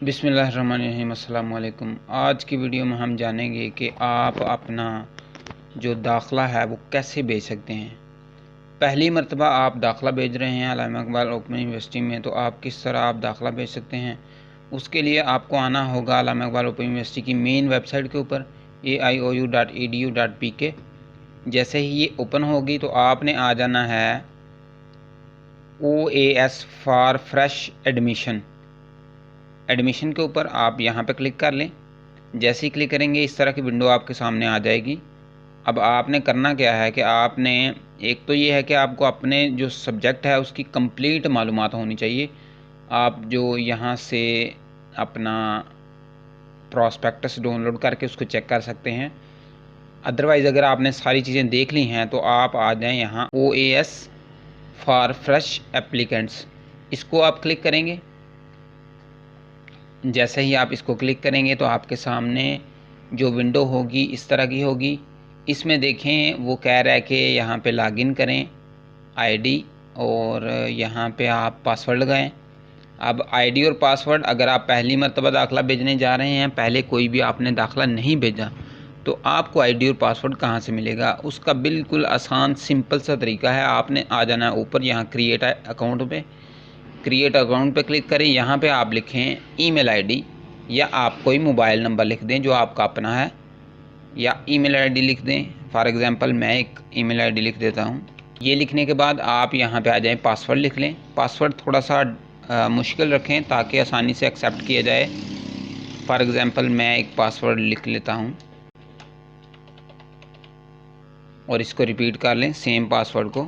बिस्मिल्लाहिर्रहमानिर्रहीम। अस्सलाम वालेकुम। आज की वीडियो में हम जानेंगे कि आप अपना जो दाखिला है वो कैसे भेज सकते हैं। पहली मर्तबा आप दाखिला भेज रहे हैं अल्लामा इकबाल ओपन यूनिवर्सिटी में, तो आप किस तरह आप दाखिला भेज सकते हैं। उसके लिए आपको आना होगा अल्लामा इकबाल ओपन यूनिवर्सिटी की मेन वेबसाइट के ऊपर aiou.edu.pk। जैसे ही ये ओपन होगी तो आपने आ जाना है OAS फॉर फ्रेश एडमिशन के ऊपर। आप यहाँ पे क्लिक कर लें। जैसे ही क्लिक करेंगे इस तरह की विंडो आपके सामने आ जाएगी। अब आपने करना क्या है कि आपने एक तो ये है कि आपको अपने जो सब्जेक्ट है उसकी कंप्लीट मालूमात होनी चाहिए। आप जो यहाँ से अपना प्रॉस्पेक्टस डाउनलोड करके उसको चेक कर सकते हैं। अदरवाइज़ अगर आपने सारी चीज़ें देख ली हैं तो आप आ जाएं यहाँ OAS फॉर फ्रेश एप्लीकेंट्स, इसको आप क्लिक करेंगे। जैसे ही आप इसको क्लिक करेंगे तो आपके सामने जो विंडो होगी इस तरह की होगी। इसमें देखें वो कह रहा है कि यहाँ पे लॉगिन करें आईडी और यहाँ पे आप पासवर्ड लगाएं। अब आईडी और पासवर्ड अगर आप पहली मर्तबा दाखिला भेजने जा रहे हैं, पहले कोई भी आपने दाखिला नहीं भेजा, तो आपको आईडी और पासवर्ड कहाँ से मिलेगा। उसका बिल्कुल आसान सिंपल सा तरीका है। आपने आ जाना है ऊपर यहाँ क्रिएट अकाउंट पे। क्रिएट अकाउंट पे क्लिक करें। यहाँ पे आप लिखें ईमेल आईडी या आप कोई मोबाइल नंबर लिख दें जो आपका अपना है, या ईमेल आईडी लिख दें। फॉर एग्ज़ाम्पल मैं एक ईमेल आईडी लिख देता हूँ। ये लिखने के बाद आप यहाँ पे आ जाएं, पासवर्ड लिख लें। पासवर्ड थोड़ा सा मुश्किल रखें ताकि आसानी से एक्सेप्ट किया जाए। फॉर एग्ज़ाम्पल मैं एक पासवर्ड लिख लेता हूँ और इसको रिपीट कर लें सेम पासवर्ड को।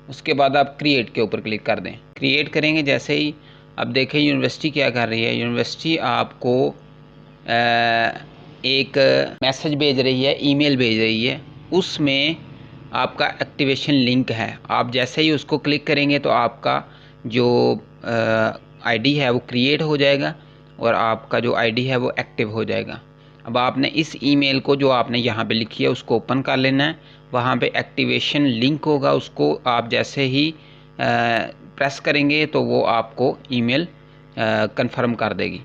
उसके बाद आप क्रिएट के ऊपर क्लिक कर दें। क्रिएट करेंगे जैसे ही, अब देखें यूनिवर्सिटी क्या कर रही है। यूनिवर्सिटी आपको एक मैसेज भेज रही है, ईमेल भेज रही है। उसमें आपका एक्टिवेशन लिंक है। आप जैसे ही उसको क्लिक करेंगे तो आपका जो आईडी है वो क्रिएट हो जाएगा और आपका जो आईडी है वो एक्टिव हो जाएगा। अब आपने इस ईमेल को जो आपने यहाँ पे लिखी है उसको ओपन कर लेना है। वहाँ पे एक्टिवेशन लिंक होगा, उसको आप जैसे ही प्रेस करेंगे तो वो आपको ईमेल कंफर्म कर देगी।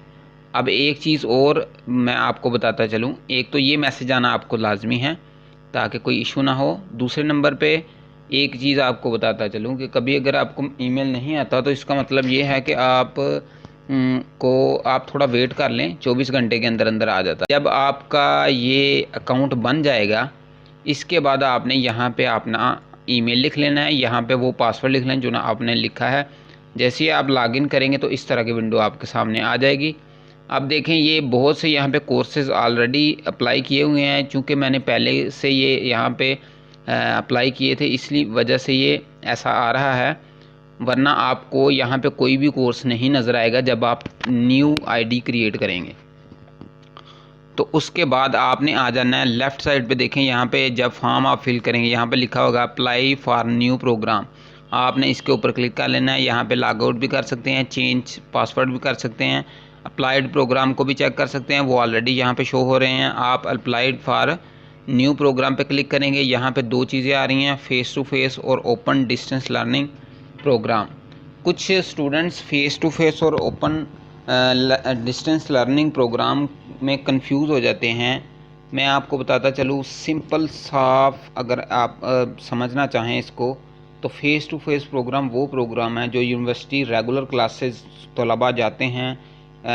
अब एक चीज़ और मैं आपको बताता चलूँ, एक तो ये मैसेज आना आपको लाजमी है ताकि कोई इशू ना हो। दूसरे नंबर पे एक चीज़ आपको बताता चलूँ कि कभी अगर आपको ईमेल नहीं आता तो इसका मतलब ये है कि आप थोड़ा वेट कर लें, 24 घंटे के अंदर अंदर आ जाता है। जब आपका ये अकाउंट बन जाएगा इसके बाद आपने यहाँ पे अपना ईमेल लिख लेना है, यहाँ पे वो पासवर्ड लिख लेना जो ना आपने लिखा है। जैसे ही आप लॉगिन करेंगे तो इस तरह की विंडो आपके सामने आ जाएगी। अब देखें ये बहुत से यहाँ पे कोर्सेज़ ऑलरेडी अप्लाई किए हुए हैं। चूँकि मैंने पहले से ये यहाँ पे अप्लाई किए थे इसलिए वजह से ये ऐसा आ रहा है, वरना आपको यहाँ पे कोई भी कोर्स नहीं नज़र आएगा जब आप न्यू आईडी क्रिएट करेंगे। तो उसके बाद आपने आ जाना है लेफ़्ट साइड पे। देखें यहाँ पे जब फॉर्म आप फिल करेंगे यहाँ पे लिखा होगा अप्लाई फॉर न्यू प्रोग्राम। आपने इसके ऊपर क्लिक कर लेना है। यहाँ पे लॉग आउट भी कर सकते हैं, चेंज पासवर्ड भी कर सकते हैं, अप्लाइड प्रोग्राम को भी चेक कर सकते हैं, वो ऑलरेडी यहाँ पे शो हो रहे हैं। आप अप्लाइड फॉर न्यू प्रोग्राम पे क्लिक करेंगे। यहाँ पे दो चीज़ें आ रही हैं, फ़ेस टू फेस और ओपन डिस्टेंस लर्निंग प्रोग्राम। कुछ स्टूडेंट्स फ़ेस टू फेस और ओपन डिस्टेंस लर्निंग प्रोग्राम में कंफ्यूज हो जाते हैं। मैं आपको बताता चलूँ सिंपल साफ, अगर आप समझना चाहें इसको तो फ़ेस टू फेस प्रोग्राम वो प्रोग्राम है जो यूनिवर्सिटी रेगुलर क्लासेस तलबा जाते हैं,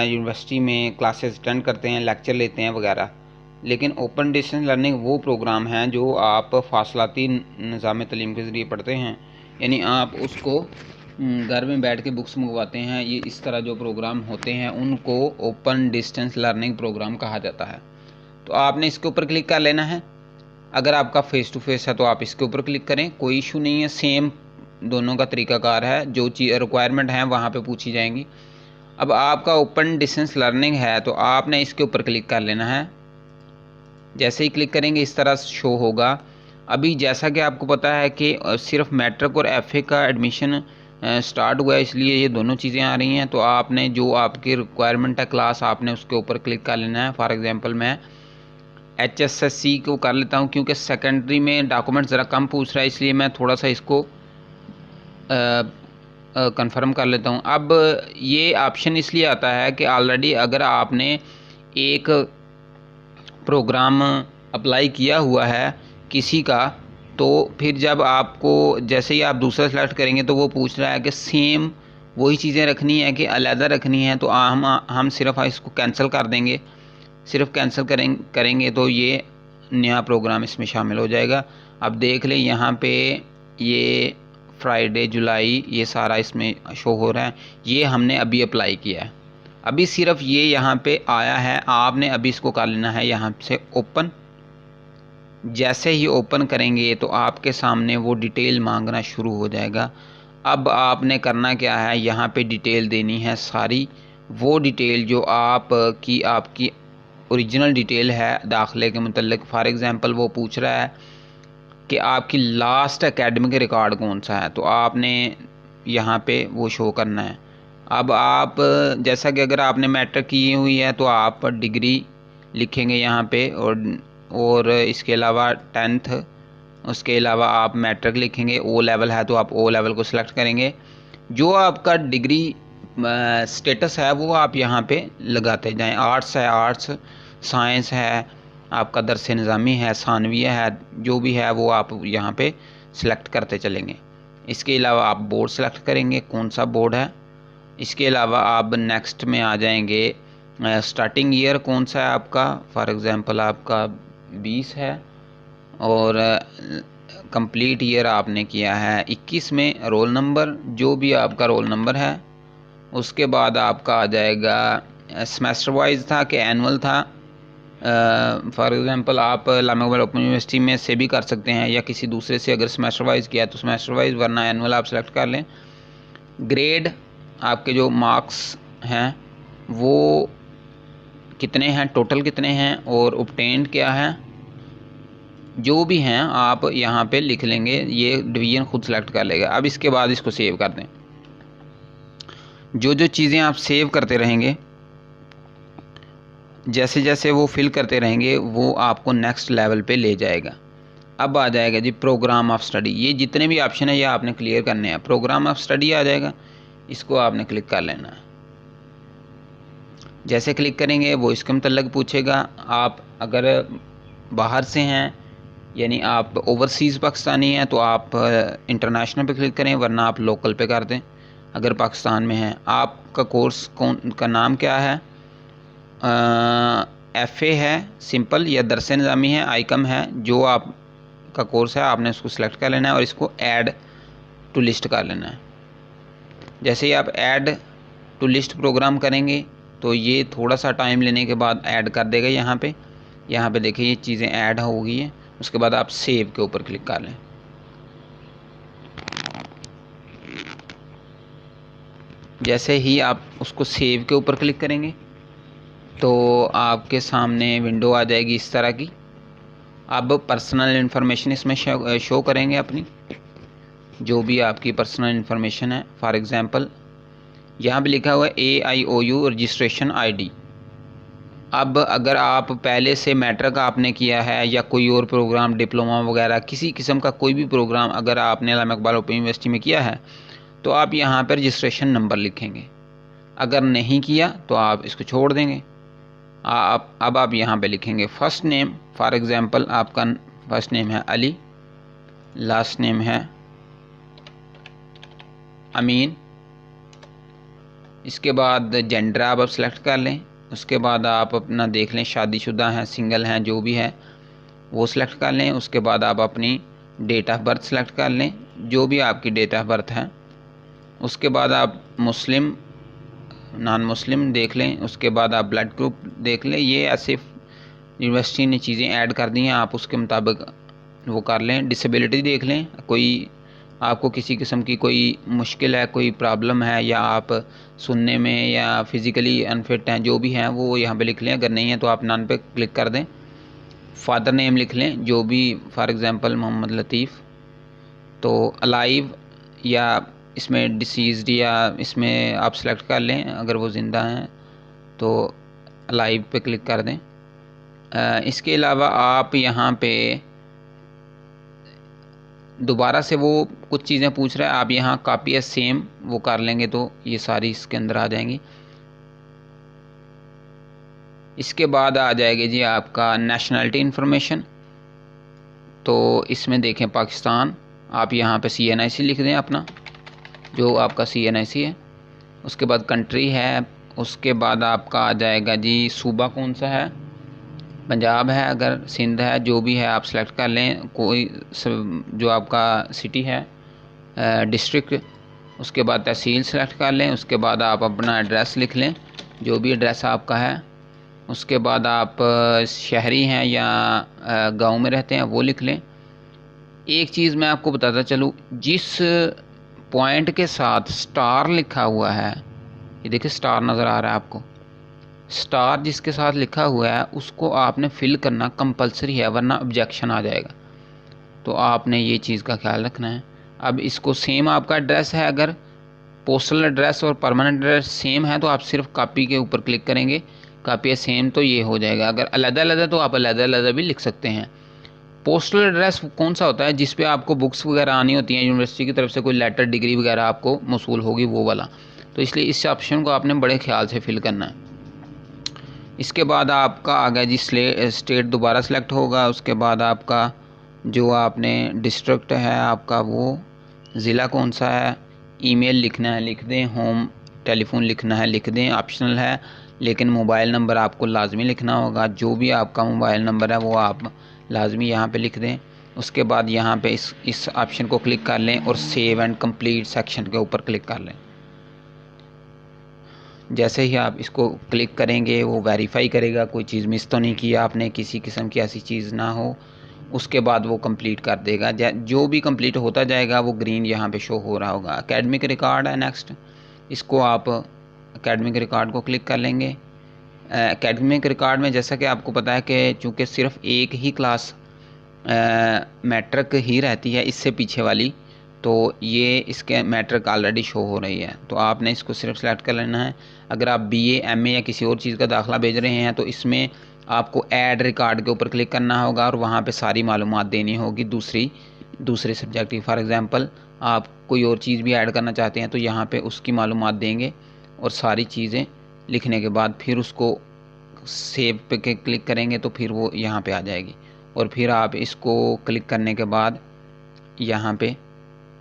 यूनिवर्सिटी में क्लासेस अटेंड करते हैं, लेक्चर लेते हैं वगैरह। लेकिन ओपन डिस्टेंस लर्निंग वो प्रोग्राम है जो आप फासलाती निज़ाम तलीम के ज़रिए पढ़ते हैं, यानी आप उसको घर में बैठ के बुक्स मंगवाते हैं। ये इस तरह जो प्रोग्राम होते हैं उनको ओपन डिस्टेंस लर्निंग प्रोग्राम कहा जाता है। तो आपने इसके ऊपर क्लिक कर लेना है। अगर आपका फ़ेस टू फेस है तो आप इसके ऊपर क्लिक करें, कोई इशू नहीं है। सेम दोनों का तरीक़ाकार है, जो चीज़ रिक्वायरमेंट हैं वहाँ पे पूछी जाएंगी। अब आपका ओपन डिस्टेंस लर्निंग है तो आपने इसके ऊपर क्लिक कर लेना है। जैसे ही क्लिक करेंगे इस तरह शो होगा। अभी जैसा कि आपको पता है कि सिर्फ मैट्रिक और एफ़ए का एडमिशन स्टार्ट हुआ है, इसलिए ये दोनों चीज़ें आ रही हैं। तो आपने जो आपकी रिक्वायरमेंट है क्लास, आपने उसके ऊपर क्लिक कर लेना है। फॉर एग्ज़ाम्पल मैं HSSC को कर लेता हूँ क्योंकि सेकेंडरी में डॉक्यूमेंट ज़रा कम पूछ रहा है, इसलिए मैं थोड़ा सा इसको कंफर्म कर लेता हूँ। अब ये ऑप्शन इसलिए आता है कि ऑलरेडी अगर आपने एक प्रोग्राम अप्लाई किया हुआ है किसी का, तो फिर जब आपको जैसे ही आप दूसरा सेलेक्ट करेंगे तो वो पूछ रहा है कि सेम वही चीज़ें रखनी है कि अलग रखनी है, तो हम सिर्फ इसको कैंसिल कर देंगे। सिर्फ कैंसिल करेंगे तो ये नया प्रोग्राम इसमें शामिल हो जाएगा। अब देख लें यहाँ पे ये फ्राइडे जुलाई ये सारा इसमें शो हो रहा है, ये हमने अभी अप्लाई किया है। अभी सिर्फ ये यहाँ पे आया है, आपने अभी इसको कर लेना है यहाँ से ओपन। जैसे ही ओपन करेंगे तो आपके सामने वो डिटेल मांगना शुरू हो जाएगा। अब आपने करना क्या है, यहाँ पे डिटेल देनी है सारी, वो डिटेल जो आपकी ओरिजिनल डिटेल है दाखिले के मुतल्लिक। फॉर एग्ज़ाम्पल वो पूछ रहा है कि आपकी लास्ट एकेडमिक रिकॉर्ड कौन सा है, तो आपने यहाँ पे वो शो करना है। अब आप जैसा कि अगर आपने मैट्रिक की हुई है तो आप डिग्री लिखेंगे यहाँ पे, और इसके अलावा 10th, उसके अलावा आप मैट्रिक लिखेंगे। ओ लेवल है तो आप ओ लेवल को सिलेक्ट करेंगे। जो आपका डिग्री स्टेटस है वो आप यहाँ पे लगाते जाएं। आर्ट्स है आर्ट्स, साइंस है, आपका दरस निज़ामी है, सानविया है, जो भी है वो आप यहाँ पे सिलेक्ट करते चलेंगे। इसके अलावा आप बोर्ड सेलेक्ट करेंगे कौन सा बोर्ड है। इसके अलावा आप नेक्स्ट में आ जाएंगे, स्टार्टिंग ईयर कौन सा है आपका। फॉर एग्ज़ाम्पल आपका 20 है और कंप्लीट ईयर आपने किया है 21 में। रोल नंबर जो भी आपका रोल नंबर है। उसके बाद आपका आ जाएगा सेमेस्टर वाइज था कि एनुअल था। फॉर एग्ज़ाम्पल आप इस्लामिक ओपन यूनिवर्सिटी में से भी कर सकते हैं, या किसी दूसरे से अगर सेमेस्टर वाइज किया तो सेमेस्टर वाइज, वरना एनुअल आप सेलेक्ट कर लें। ग्रेड आपके जो मार्क्स हैं वो कितने हैं, टोटल कितने हैं, और ऑब्टेन्ड क्या है, जो भी हैं आप यहाँ पे लिख लेंगे। ये डिवीज़न खुद सेलेक्ट कर लेगा। अब इसके बाद इसको सेव कर दें। जो जो चीज़ें आप सेव करते रहेंगे, जैसे जैसे वो फिल करते रहेंगे वो आपको नेक्स्ट लेवल पे ले जाएगा। अब आ जाएगा जी प्रोग्राम ऑफ स्टडी। ये जितने भी ऑप्शन है ये आपने क्लियर करने हैं। प्रोग्राम ऑफ स्टडी आ जाएगा, इसको आपने क्लिक कर लेना है। जैसे क्लिक करेंगे वो इसके मतलब पूछेगा। आप अगर बाहर से हैं, यानी आप ओवरसीज़ पाकिस्तानी हैं, तो आप इंटरनेशनल पे क्लिक करें, वरना आप लोकल पे कर दें। अगर पाकिस्तान में हैं, आपका कोर्स कौन का नाम क्या है, FA है सिंपल, या दरस निज़ामी है, आईकम है, जो आपका कोर्स है आपने उसको सिलेक्ट कर लेना है और इसको ऐड टू लिस्ट कर लेना है। जैसे ही आप ऐड टू लिस्ट प्रोग्राम करेंगे तो ये थोड़ा सा टाइम लेने के बाद ऐड कर देगा। यहाँ पे देखिए ये चीज़ें ऐड हो गई हैं। उसके बाद आप सेव के ऊपर क्लिक कर लें। जैसे ही आप उसको सेव के ऊपर क्लिक करेंगे तो आपके सामने विंडो आ जाएगी इस तरह की। अब पर्सनल इन्फॉर्मेशन इसमें शो करेंगे अपनी, जो भी आपकी पर्सनल इन्फॉर्मेशन है। फॉर एग्ज़ाम्पल यहाँ पे लिखा हुआ है AIOU रजिस्ट्रेशन ID। अब अगर आप पहले से मैट्रिक आपने किया है, या कोई और प्रोग्राम डिप्लोमा वगैरह किसी किस्म का कोई भी प्रोग्राम अगर आपने अल्लामा इकबाल ओपन यूनिवर्सिटी में किया है, तो आप यहाँ पर रजिस्ट्रेशन नंबर लिखेंगे। अगर नहीं किया तो आप इसको छोड़ देंगे। अब आप यहाँ पे लिखेंगे फ़र्स्ट नेम। फॉर एग्ज़ाम्पल आपका फर्स्ट नेम है अली, लास्ट नेम है अमीन। इसके बाद जेंडर आप सेलेक्ट कर लें। उसके बाद आप अपना देख लें शादीशुदा हैं, सिंगल हैं, जो भी है वो सिलेक्ट कर लें। उसके बाद आप अपनी डेट ऑफ बर्थ सेलेक्ट कर लें, जो भी आपकी डेट ऑफ बर्थ है। उसके बाद आप मुस्लिम नॉन मुस्लिम देख लें। उसके बाद आप ब्लड ग्रुप देख लें। ये ऐसे यूनिवर्सिटी ने चीज़ें ऐड कर दी हैं, आप उसके मुताबिक वो कर लें। डिसेबिलिटी देख लें, कोई आपको किसी किस्म की कोई मुश्किल है, कोई प्रॉब्लम है, या आप सुनने में या फिज़िकली अनफिट हैं, जो भी हैं वो यहाँ पे लिख लें। अगर नहीं है तो आप नॉन पे क्लिक कर दें। फादर नेम लिख लें, जो भी, फॉर एग्ज़ाम्पल मोहम्मद लतीफ़। तो अलाइव या इसमें डिसीज़्ड, या इसमें आप सेलेक्ट कर लें। अगर वो ज़िंदा हैं तो अलाइव पे क्लिक कर दें। इसके अलावा आप यहाँ पे दोबारा से वो कुछ चीज़ें पूछ रहा है, आप यहाँ कॉपी एज सेम वो कर लेंगे तो ये सारी इसके अंदर आ जाएंगी। इसके बाद आ जाएगी जी आपका नेशनलिटी इन्फॉर्मेशन। तो इसमें देखें पाकिस्तान, आप यहाँ पे CNIC लिख दें अपना, जो आपका CNIC है। उसके बाद कंट्री है, उसके बाद आपका आ जाएगा जी सूबा कौन सा है, पंजाब है, अगर सिंध है, जो भी है आप सेलेक्ट कर लें, कोई जो आपका सिटी है, डिस्ट्रिक्ट। उसके बाद तहसील सेलेक्ट कर लें। उसके बाद आप अपना एड्रेस लिख लें, जो भी एड्रेस आपका है। उसके बाद आप शहरी हैं या गांव में रहते हैं वो लिख लें। एक चीज़ मैं आपको बताता चलूँ, जिस पॉइंट के साथ स्टार लिखा हुआ है, ये देखिए स्टार नज़र आ रहा है आपको, स्टार जिसके साथ लिखा हुआ है उसको आपने फिल करना कंपलसरी है, वरना ऑब्जेक्शन आ जाएगा। तो आपने ये चीज़ का ख्याल रखना है। अब इसको सेम आपका एड्रेस है, अगर पोस्टल एड्रेस और परमानेंट एड्रेस सेम है तो आप सिर्फ कॉपी के ऊपर क्लिक करेंगे, कॉपी है सेम तो ये हो जाएगा। अगर अलग अलग तो आप अलग अलग भी लिख सकते हैं। पोस्टल एड्रेस कौन सा होता है, जिस पे आपको बुक्स वगैरह आनी होती हैं, यूनिवर्सिटी की तरफ से कोई लेटर डिग्री वगैरह आपको मौसूल होगी, वो वाला। तो इसलिए इस ऑप्शन को आपने बड़े ख्याल से फिल करना है। इसके बाद आपका आ गया जी स्टेट दोबारा सेलेक्ट होगा। उसके बाद आपका जो आपने डिस्ट्रिक्ट है आपका, वो ज़िला कौन सा है, ईमेल लिखना है लिख दें, होम टेलीफोन लिखना है लिख दें, ऑप्शनल है, लेकिन मोबाइल नंबर आपको लाजमी लिखना होगा। जो भी आपका मोबाइल नंबर है वो आप लाजमी यहाँ पे लिख दें। उसके बाद यहाँ पे इस ऑप्शन को क्लिक कर लें और सेव एंड कंप्लीट सेक्शन के ऊपर क्लिक कर लें। जैसे ही आप इसको क्लिक करेंगे वो वेरीफाई करेगा कोई चीज़ मिस तो नहीं किया आपने, किसी किस्म की ऐसी चीज़ ना हो। उसके बाद वो कंप्लीट कर देगा। जो भी कंप्लीट होता जाएगा वो ग्रीन यहाँ पे शो हो रहा होगा। एकेडमिक रिकॉर्ड है नेक्स्ट, इसको आप एकेडमिक रिकॉर्ड को क्लिक कर लेंगे। एकेडमिक रिकॉर्ड में जैसा कि आपको पता है कि चूँकि सिर्फ एक ही क्लास मैट्रिक ही रहती है, इससे पीछे वाली, तो ये इसके मैट्रिक ऑलरेडी शो हो रही है। तो आपने इसको सिर्फ सेलेक्ट कर लेना है। अगर आप BA MA या किसी और चीज़ का दाखिला भेज रहे हैं तो इसमें आपको ऐड रिकॉर्ड के ऊपर क्लिक करना होगा और वहाँ पे सारी मालूमात देनी होगी दूसरे सब्जेक्ट की। फॉर एग्ज़ाम्पल आप कोई और चीज़ भी ऐड करना चाहते हैं तो यहाँ पे उसकी मालूमात देंगे और सारी चीज़ें लिखने के बाद फिर उसको सेव पे क्लिक करेंगे तो फिर वो यहाँ पे आ जाएगी। और फिर आप इसको क्लिक करने के बाद यहाँ पे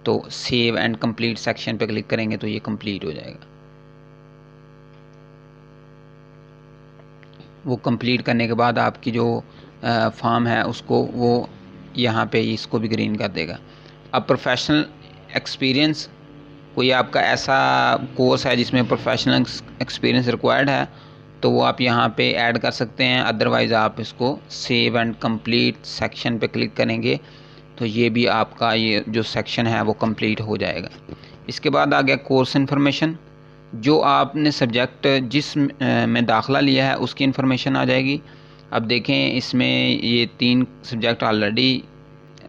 तो सेव एंड कंप्लीट सेक्शन पे क्लिक करेंगे तो ये कंप्लीट हो जाएगा। वो कंप्लीट करने के बाद आपकी जो फॉर्म है उसको वो यहाँ पे इसको भी ग्रीन कर देगा। अब प्रोफेशनल एक्सपीरियंस, कोई आपका ऐसा कोर्स है जिसमें प्रोफेशनल एक्सपीरियंस रिक्वायर्ड है तो वो आप यहाँ पे ऐड कर सकते हैं। अदरवाइज़ आप इसको सेव एंड कंप्लीट सेक्शन पे क्लिक करेंगे तो ये भी आपका ये जो सेक्शन है वो कंप्लीट हो जाएगा। इसके बाद आ गया कोर्स इन्फॉर्मेशन, जो आपने सब्जेक्ट जिस में दाखिला लिया है उसकी इन्फॉर्मेशन आ जाएगी। अब देखें इसमें ये 3 सब्जेक्ट ऑलरेडी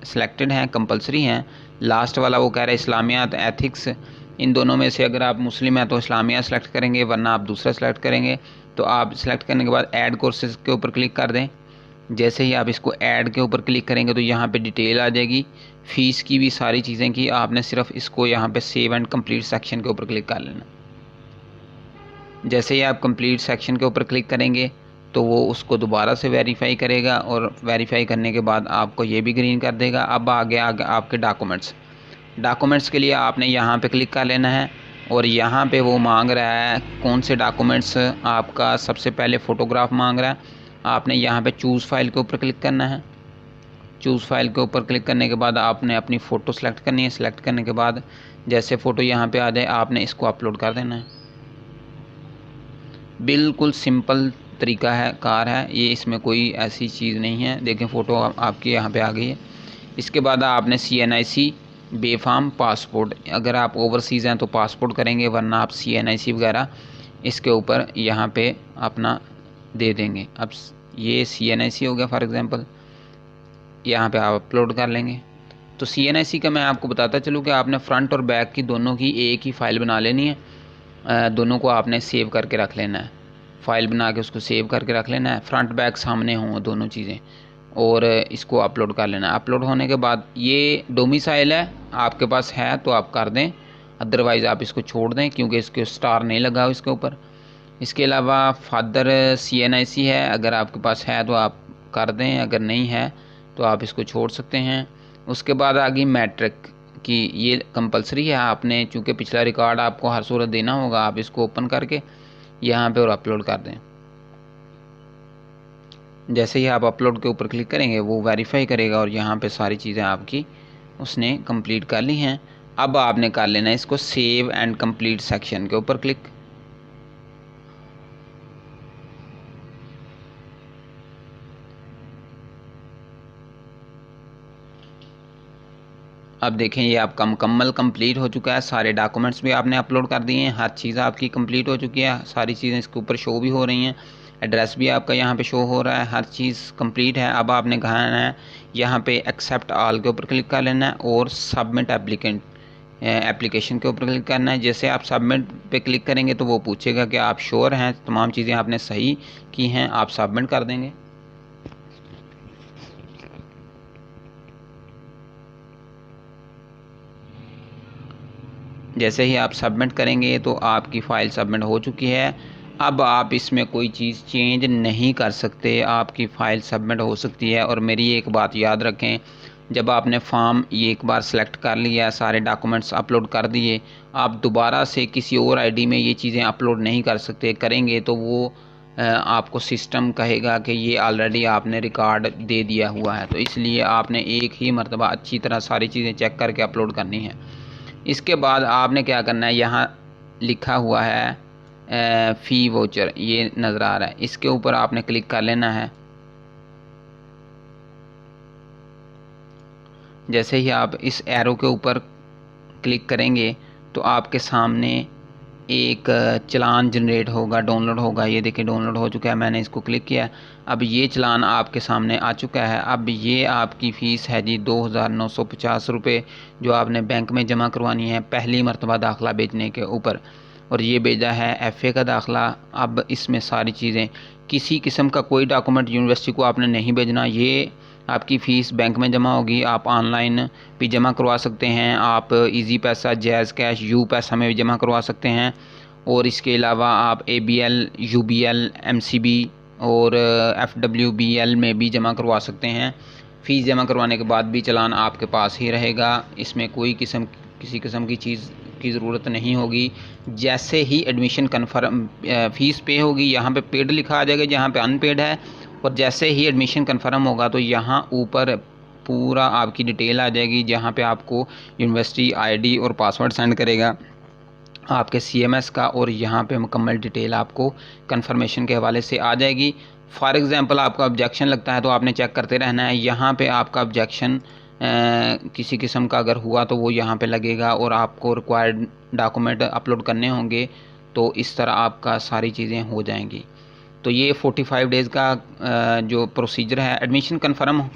सिलेक्टेड हैं, कंपलसरी हैं। लास्ट वाला वो कह रहा है इस्लामियात एथिक्स, इन दोनों में से अगर आप मुस्लिम हैं तो इस्लामिया सेलेक्ट करेंगे, वरना आप दूसरा सेलेक्ट करेंगे। तो आप सेलेक्ट करने के बाद ऐड कोर्सेज़ के ऊपर क्लिक कर दें। जैसे ही आप इसको ऐड के ऊपर क्लिक करेंगे तो यहाँ पे डिटेल आ जाएगी, फ़ीस की भी, सारी चीज़ें की। आपने सिर्फ इसको यहाँ पे सेव एंड कंप्लीट सेक्शन के ऊपर क्लिक कर लेना। जैसे ही आप कंप्लीट सेक्शन के ऊपर क्लिक करेंगे तो वो उसको दोबारा से वेरीफाई करेगा और वेरीफाई करने के बाद आपको ये भी ग्रीन कर देगा। अब आगे आपके डॉक्यूमेंट्स के लिए आपने यहाँ पे क्लिक कर लेना है और यहाँ पे वो मांग रहा है कौन से डॉक्यूमेंट्स आपका। सबसे पहले फ़ोटोग्राफ मांग रहा है, आपने यहाँ पे चूज़ फाइल के ऊपर क्लिक करना है। चूज़ फाइल के ऊपर क्लिक करने के बाद आपने अपनी फ़ोटो सेलेक्ट करनी है। सेलेक्ट करने के बाद जैसे फ़ोटो यहाँ पे आ जाए आपने इसको अपलोड कर देना है। बिल्कुल सिंपल तरीका है कार है ये, इसमें कोई ऐसी चीज़ नहीं है। देखें फ़ोटो आपकी यहाँ पे आ गई है। इसके बाद आपने CNIC बेफाम पासपोर्ट, अगर आप ओवरसीज़ हैं तो पासपोर्ट करेंगे, वरना आप CNIC वगैरह इसके ऊपर यहाँ पे अपना दे देंगे। अब ये CNIC हो गया फॉर एग्ज़ाम्पल, यहाँ पे आप अपलोड कर लेंगे। तो CNIC का मैं आपको बताता चलूँ कि आपने फ्रंट और बैक की दोनों की एक ही फ़ाइल बना लेनी है। दोनों को आपने सेव करके रख लेना है, फ़ाइल बना के उसको सेव करके रख लेना है। फ्रंट बैक सामने हों दोनों चीज़ें। और इसको अपलोड कर लेना। अपलोड होने के बाद ये डोमिसाइल है, आपके पास है तो आप कर दें, अदरवाइज़ आप इसको छोड़ दें क्योंकि इसके स्टार नहीं लगा इसके ऊपर। इसके अलावा फादर CNIC है, अगर आपके पास है तो आप कर दें, अगर नहीं है तो आप इसको छोड़ सकते हैं। उसके बाद आ गई मैट्रिक की, ये कंपलसरी है, आपने चूँकि पिछला रिकॉर्ड आपको हर सूरत देना होगा। आप इसको ओपन करके यहाँ पे और अपलोड कर दें। जैसे ही आप अपलोड के ऊपर क्लिक करेंगे वो वेरीफाई करेगा और यहाँ पे सारी चीज़ें आपकी उसने कंप्लीट कर ली हैं। अब आपने कर लेना है इसको सेव एंड कंप्लीट सेक्शन के ऊपर क्लिक। अब देखें ये आपका मुकम्मल कंप्लीट हो चुका है, सारे डॉक्यूमेंट्स भी आपने अपलोड कर दिए हैं, हर चीज़ आपकी कंप्लीट हो चुकी है, सारी चीज़ें इसके ऊपर शो भी हो रही हैं, एड्रेस भी आपका यहाँ पे शो हो रहा है, हर चीज़ कंप्लीट है। अब आपने कहा है यहाँ पे एक्सेप्ट ऑल के ऊपर क्लिक कर लेना है और सबमिट एप्लीकेशन के ऊपर क्लिक करना है। जैसे आप सबमिट पे क्लिक करेंगे तो वो पूछेगा कि आप श्योर हैं, तमाम चीज़ें आपने सही की हैं, आप सबमिट कर देंगे। जैसे ही आप सबमिट करेंगे तो आपकी फ़ाइल सबमिट हो चुकी है। अब आप इसमें कोई चीज़ चेंज नहीं कर सकते, आपकी फ़ाइल सबमिट हो सकती है। और मेरी एक बात याद रखें, जब आपने फॉर्म ये एक बार सेलेक्ट कर लिया, सारे डॉक्यूमेंट्स अपलोड कर दिए, आप दोबारा से किसी और आईडी में ये चीज़ें अपलोड नहीं कर सकते। करेंगे तो वो आपको सिस्टम कहेगा कि ये ऑलरेडी आपने रिकॉर्ड दे दिया हुआ है। तो इसलिए आपने एक ही मरतबा अच्छी तरह सारी चीज़ें चेक करके अपलोड करनी है। इसके बाद आपने क्या करना है, यहाँ लिखा हुआ है फ़ी वाउचर, ये नज़र आ रहा है, इसके ऊपर आपने क्लिक कर लेना है। जैसे ही आप इस एरो के ऊपर क्लिक करेंगे तो आपके सामने एक चलान जनरेट होगा, डाउनलोड होगा। ये देखिए डाउनलोड हो चुका है, मैंने इसको क्लिक किया। अब ये चलान आपके सामने आ चुका है। अब ये आपकी फ़ीस है जी 2950 रुपये, जो आपने बैंक में जमा करवानी है पहली मरतबा दाखिला भेजने के ऊपर। और ये भेजा है FA का दाखिला। अब इसमें सारी चीज़ें, किसी किस्म का कोई डॉक्यूमेंट यूनिवर्सिटी को आपने नहीं भेजना। ये आपकी फ़ीस बैंक में जमा होगी, आप ऑनलाइन भी जमा करवा सकते हैं, आप इजी पैसा, जैज़ कैश, यू पैसा में भी जमा करवा सकते हैं। और इसके अलावा आप ABL, UBL, MCB और FWBL में भी जमा करवा सकते हैं। फ़ीस जमा करवाने के बाद भी चालान आपके पास ही रहेगा, इसमें कोई किसी किस्म की चीज़ की ज़रूरत नहीं होगी। जैसे ही एडमिशन कन्फर्म फ़ीस पे होगी, यहाँ पे पेड लिखा आ जाएगा जहाँ पे अनपेड है। और जैसे ही एडमिशन कन्फर्म होगा तो यहाँ ऊपर पूरा आपकी डिटेल आ जाएगी, जहाँ पे आपको यूनिवर्सिटी ID और पासवर्ड सेंड करेगा आपके CMS का, और यहाँ पे मुकम्मल डिटेल आपको कंफर्मेशन के हवाले से आ जाएगी। फॉर एग्ज़ाम्पल आपका ऑब्जेक्शन लगता है तो आपने चेक करते रहना है। यहाँ पे आपका ऑब्जेक्शन किसी किस्म का अगर हुआ तो वो यहाँ पे लगेगा, और आपको रिक्वायर्ड डॉक्यूमेंट अपलोड करने होंगे, तो इस तरह आपका सारी चीज़ें हो जाएंगी। तो ये 45 डेज़ का जो प्रोसीजर है, एडमिशन कन्फर्म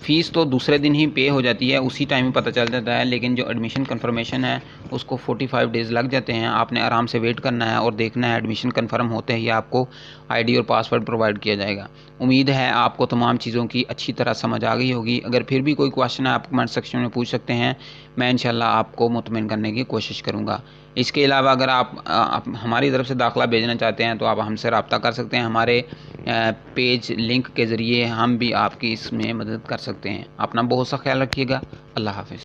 फ़ीस तो दूसरे दिन ही पे हो जाती है, उसी टाइम ही पता चल जाता है, लेकिन जो एडमिशन कन्फर्मेशन है उसको 45 डेज़ लग जाते हैं। आपने आराम से वेट करना है और देखना है, एडमिशन कन्फर्म होते ही आपको ID और पासवर्ड प्रोवाइड किया जाएगा। उम्मीद है आपको तमाम चीज़ों की अच्छी तरह समझ आ गई होगी। अगर फिर भी कोई क्वेश्चन है आप कमेंट सेक्शन में पूछ सकते हैं, मैं इंशाल्लाह आपको मुतमिन करने की कोशिश करूँगा। इसके अलावा अगर आप हमारी तरफ से दाखिला भेजना चाहते हैं तो आप हमसे रब्ता कर सकते हैं, हमारे पेज लिंक के ज़रिए हम भी आपकी इसमें मदद कर सकते हैं। अपना बहुत सा ख्याल रखिएगा। अल्लाह हाफ़िज़।